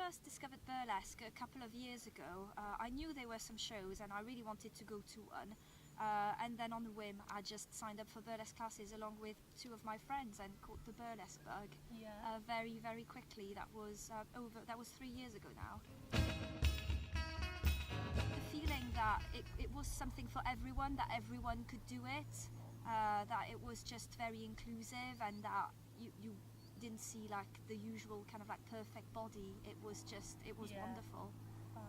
first discovered burlesque a couple of years ago, I knew there were some shows and I really wanted to go to one. And then on a whim, I just signed up for burlesque classes along with two of my friends and caught the burlesque bug. Yeah. Very, very quickly. That was 3 years ago now. The feeling that it was something for everyone, that everyone could do it, that it was just very inclusive, and that you didn't see like the usual kind of like perfect body. It was Yeah. wonderful. Oh.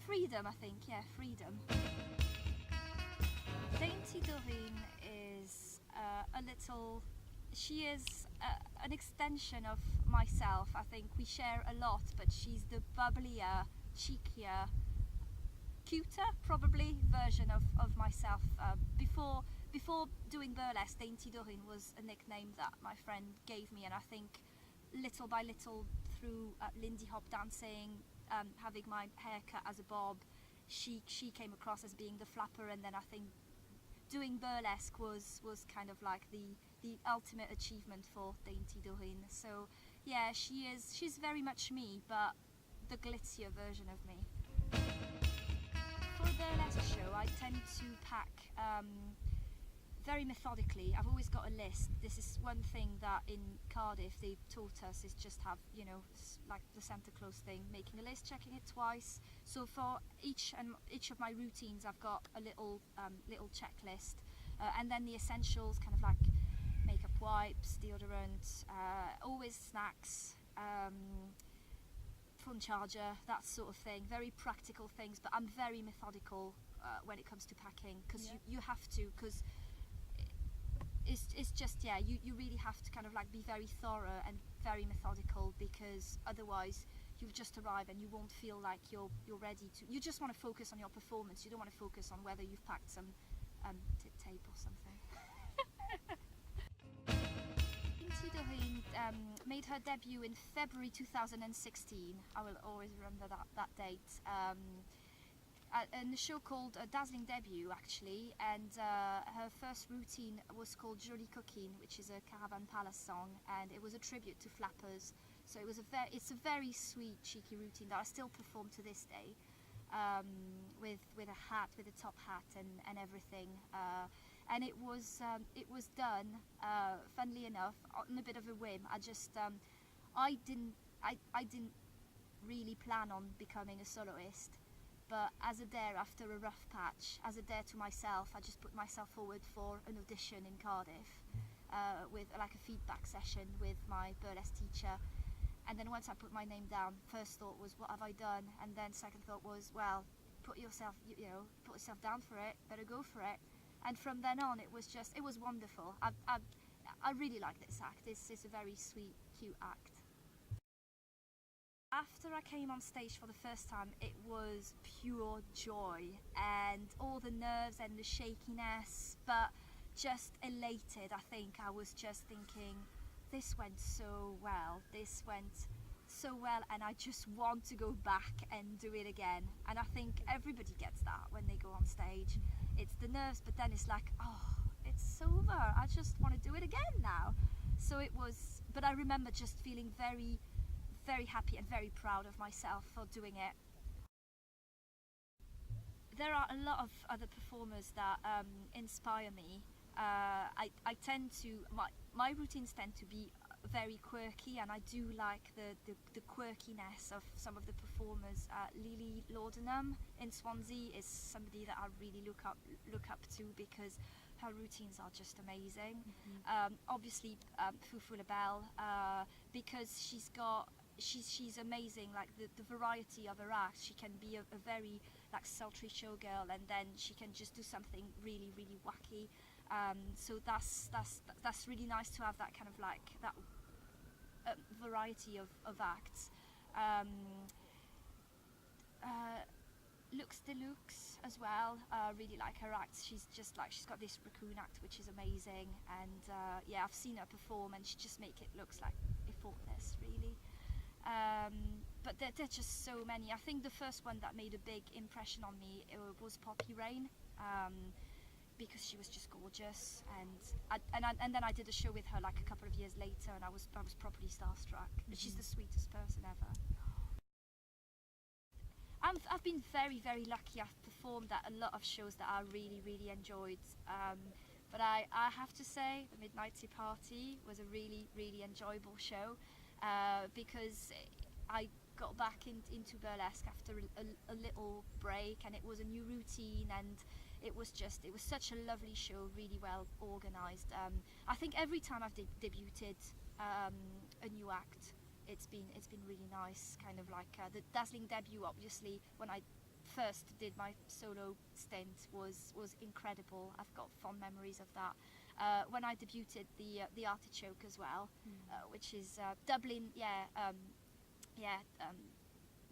Freedom, I think, yeah, freedom. Dainty Dorine is she is an extension of myself. I think we share a lot, but she's the bubblier, cheekier, cuter probably version of myself. Before doing burlesque, Dainty Dorine was a nickname that my friend gave me, and I think little by little through Lindy Hop dancing, having my hair cut as a bob, she came across as being the flapper, and then I think doing burlesque was kind of like the ultimate achievement for Dainty Dorine. So yeah, she's very much me, but the glitzier version of me. For a burlesque show, I tend to pack very methodically. I've always got a list. This is one thing that in Cardiff they've taught us, is just have, you know, like the Santa Claus thing, making a list, checking it twice. So for each of my routines, I've got a little checklist, and then the essentials, kind of like makeup wipes, deodorant, always snacks, phone charger, that sort of thing. Very practical things, but I'm very methodical when it comes to packing, because you have to, because it's just, yeah, you really have to kind of like be very thorough and very methodical, because otherwise you'll just arrive and you won't feel like you're ready to. You just want to focus on your performance. You don't want to focus on whether you've packed some tape or something. Dainty Dorine made her debut in February 2016. I will always remember that date. In a show called Dazzling Debut, actually, and her first routine was called Jolie Coquine, which is a Caravan Palace song, and it was a tribute to flappers. So it's a very sweet, cheeky routine that I still perform to this day, with a hat, with a top hat and everything. And it was done, funnily enough, on a bit of a whim. I didn't really plan on becoming a soloist. But as a dare, after a rough patch, as a dare to myself, I just put myself forward for an audition in Cardiff, with like a feedback session with my burlesque teacher. And then once I put my name down, first thought was, what have I done? And then second thought was, well, put yourself down for it, better go for it. And from then on, it was wonderful. I really like this act. It's a very sweet, cute act. After I came on stage for the first time, it was pure joy, and all the nerves and the shakiness, but just elated. I think I was just thinking, this went so well, and I just want to go back and do it again. And I think everybody gets that when they go on stage. It's the nerves, but then it's like, oh, it's over, I just want to do it again now. So it was, but I remember just feeling very, very happy and very proud of myself for doing it. There are a lot of other performers that inspire me. I tend to, my routines tend to be very quirky, and I do like the quirkiness of some of the performers. Lily Laudanum in Swansea is somebody that I really look up to, because her routines are just amazing. Obviously Fufu LaBelle, because she's amazing, like the variety of her acts. She can be a very like sultry showgirl, and then she can just do something really, really wacky. So that's really nice to have that kind of like that variety of acts. Lux Deluxe as well, really like her acts. She's got this raccoon act which is amazing, and yeah, I've seen her perform and she just make it looks like effortless, really. But there are just so many. I think the first one that made a big impression on me was Poppy Rain, because she was just gorgeous, and then I did a show with her like a couple of years later, and I was properly starstruck. She's the sweetest person ever. I've been very, very lucky. I've performed at a lot of shows that I really, really enjoyed. But I have to say, the Midnight Tea Party was a really, really enjoyable show because I got back into burlesque after a little break, and it was a new routine, and it was such a lovely show, really well organised. I think every time I've debuted a new act, it's been really nice. Kind of like the dazzling debut, obviously, when I first did my solo stint was incredible. I've got fond memories of that. When I debuted the Artichoke as well, which is Dublin,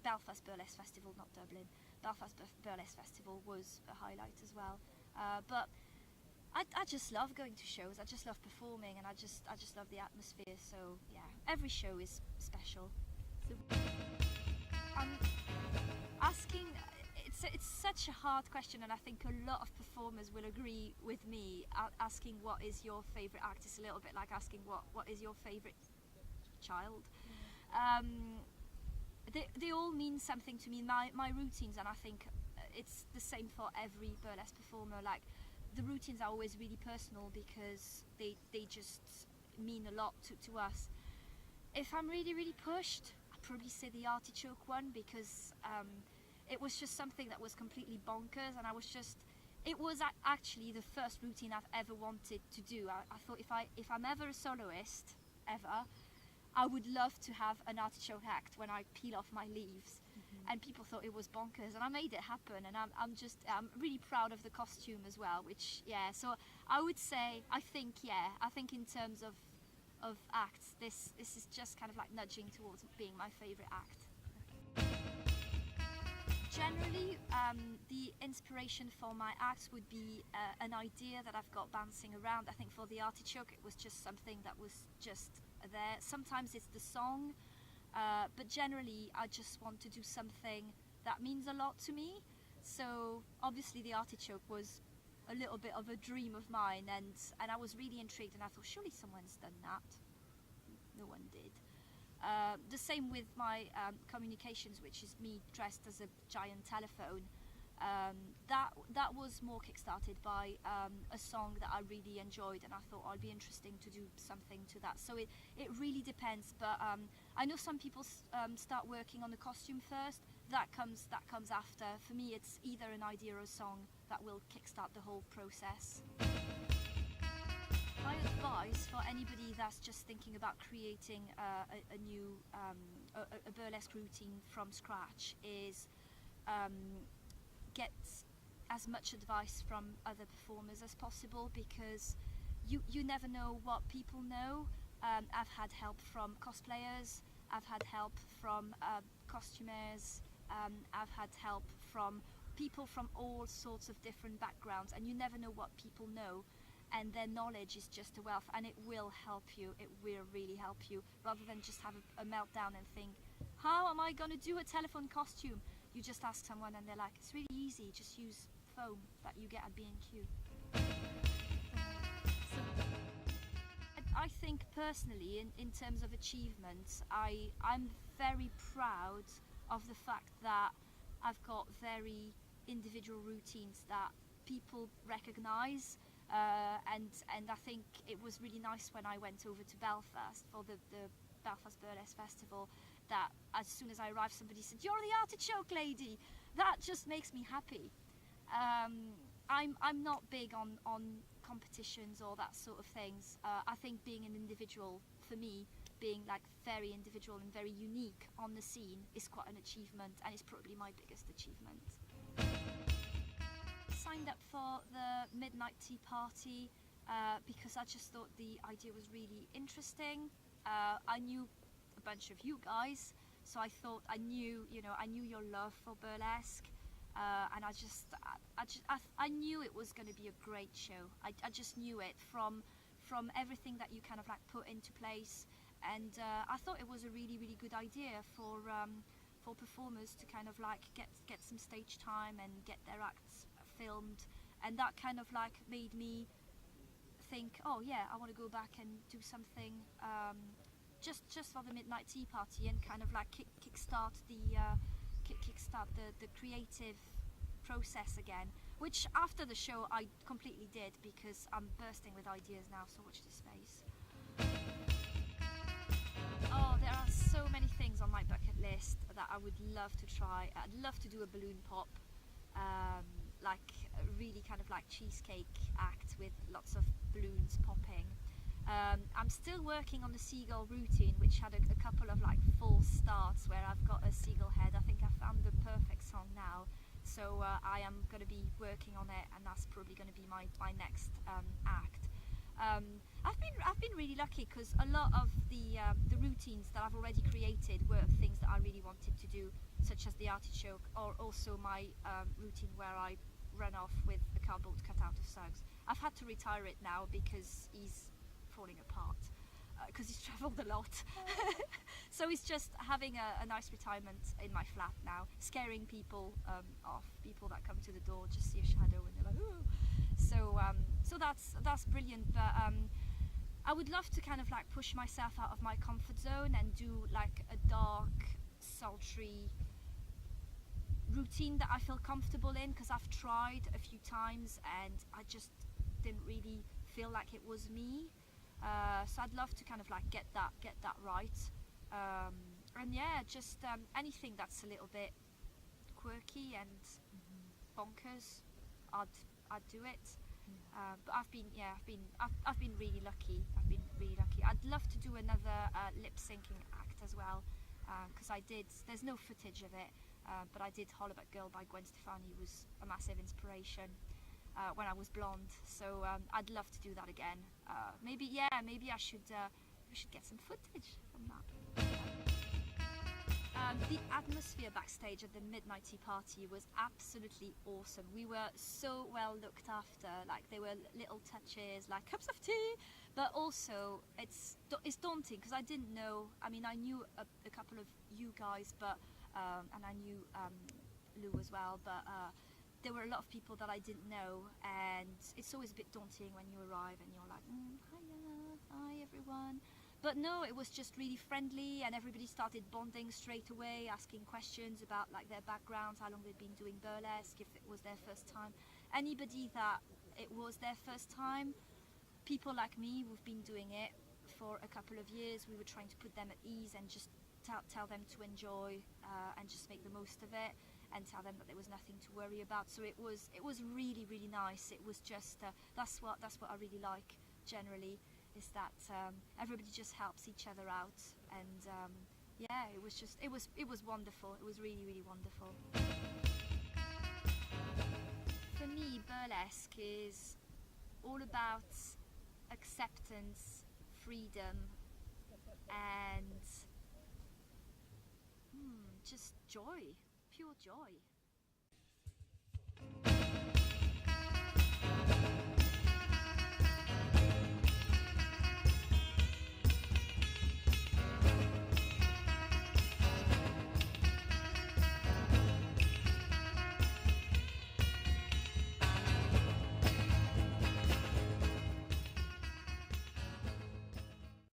Belfast Burlesque Festival, not Dublin. Belfast Burlesque Festival was a highlight as well. But I just love going to shows. I just love performing, and I just love the atmosphere. So yeah, every show is special. So I'm asking. It's such a hard question, and I think a lot of performers will agree with me. Asking what is your favourite act is a little bit like asking what is your favourite child. They all mean something to me. My routines, and I think it's the same for every burlesque performer. Like, the routines are always really personal because they just mean a lot to us. If I'm really, really pushed, I'd probably say the Artichoke one, because it was just something that was completely bonkers, and it was actually the first routine I've ever wanted to do. I thought if I'm ever a soloist, I would love to have an artichoke act when I peel off my leaves. And people thought it was bonkers, and I made it happen, and I'm really proud of the costume as well, which, so I would say, I think in terms of acts, this is just kind of like nudging towards being my favourite act. Generally, the inspiration for my acts would be an idea that I've got bouncing around. I think for the Artichoke, it was just something that was just there. Sometimes it's the song, but generally I just want to do something that means a lot to me. So obviously the Artichoke was a little bit of a dream of mine, and I was really intrigued, and I thought surely someone's done that. No one did. The same with my communications, which is me dressed as a giant telephone. That was more kickstarted by a song that I really enjoyed, and I thought I'd be interesting to do something to that. So it really depends, but I know some people start working on the costume first. That comes after. For me, it's either an idea or a song that will kickstart the whole process. My advice for anybody that's just thinking about creating a new a burlesque routine from scratch is get as much advice from other performers as possible, because you never know what people know. I've had help from cosplayers, I've had help from costumers, I've had help from people from all sorts of different backgrounds, and you never know what people know. And their knowledge is just a wealth, and it will help you. It will really help you, rather than just have a meltdown and think, how am I going to do a telephone costume? You just ask someone and they're like, it's really easy, just use foam that you get at B&Q. So, I think personally, in terms of achievements, I'm very proud of the fact that I've got very individual routines that people recognise. And I think it was really nice when I went over to Belfast for the Belfast Burlesque Festival, that as soon as I arrived, somebody said, "You're the Artichoke lady." That just makes me happy. I'm not big on competitions or that sort of things. I think being an individual, for me, being like very individual and very unique on the scene is quite an achievement, and it's probably my biggest achievement. Signed up for the Midnight Tea Party because I just thought the idea was really interesting. I knew a bunch of you guys, so I thought I knew your love for burlesque, and I knew it was going to be a great show. I just knew it from everything that you kind of like put into place, and I thought it was a really, really good idea for performers to kind of like get some stage time and get their acts filmed, and that kind of like made me think, oh yeah, I want to go back and do something just for the Midnight Tea Party, and kind of like kickstart kickstart the creative process again, which after the show I completely did, because I'm bursting with ideas now, so watch this space. Oh, there are so many things on my bucket list that I would love to try. I'd love to do a balloon pop, like a really kind of like cheesecake act with lots of balloons popping. I'm still working on the seagull routine, which had a couple of like false starts where I've got a seagull head. I think I found the perfect song now, so I am going to be working on it, and that's probably going to be my next act. I've been really lucky, because a lot of the routines that I've already created were things that I really wanted to do, such as the artichoke, or also my routine where I run off with a cardboard cut out of Suggs. I've had to retire it now because he's falling apart, because he's travelled a lot. So he's just having a nice retirement in my flat now, scaring people off. People that come to the door just see a shadow and they're like, ooh. So that's brilliant. But I would love to kind of like push myself out of my comfort zone and do like a dark, sultry routine that I feel comfortable in, because I've tried a few times and I just didn't really feel like it was me. So I'd love to kind of like get that right. And yeah, just anything that's a little bit quirky and bonkers, I'd do it. But I've been really lucky. I'd love to do another lip syncing act as well, because there's no footage of it, but I did Hollaback Girl by Gwen Stefani, was a massive inspiration when I was blonde. So I'd love to do that again. Maybe I should get some footage from that. The atmosphere backstage at the Midnight Tea Party was absolutely awesome. We were so well looked after. Like, there were little touches like cups of tea, but also it's daunting, because I didn't know. I mean, I knew a couple of you guys, but and I knew Lou as well, but there were a lot of people that I didn't know, and it's always a bit daunting when you arrive and you're like, hi everyone. But no, it was just really friendly, and everybody started bonding straight away, asking questions about like their backgrounds, how long they'd been doing burlesque, if it was their first time. Anybody that it was their first time, people like me who've been doing it for a couple of years, we were trying to put them at ease and just tell them to enjoy and just make the most of it, and tell them that there was nothing to worry about. So it was really, really nice. It was just that's what I really like generally, is that everybody just helps each other out, and yeah, it was wonderful. It was really, really wonderful. For me, burlesque is all about acceptance, freedom, and just joy, pure joy.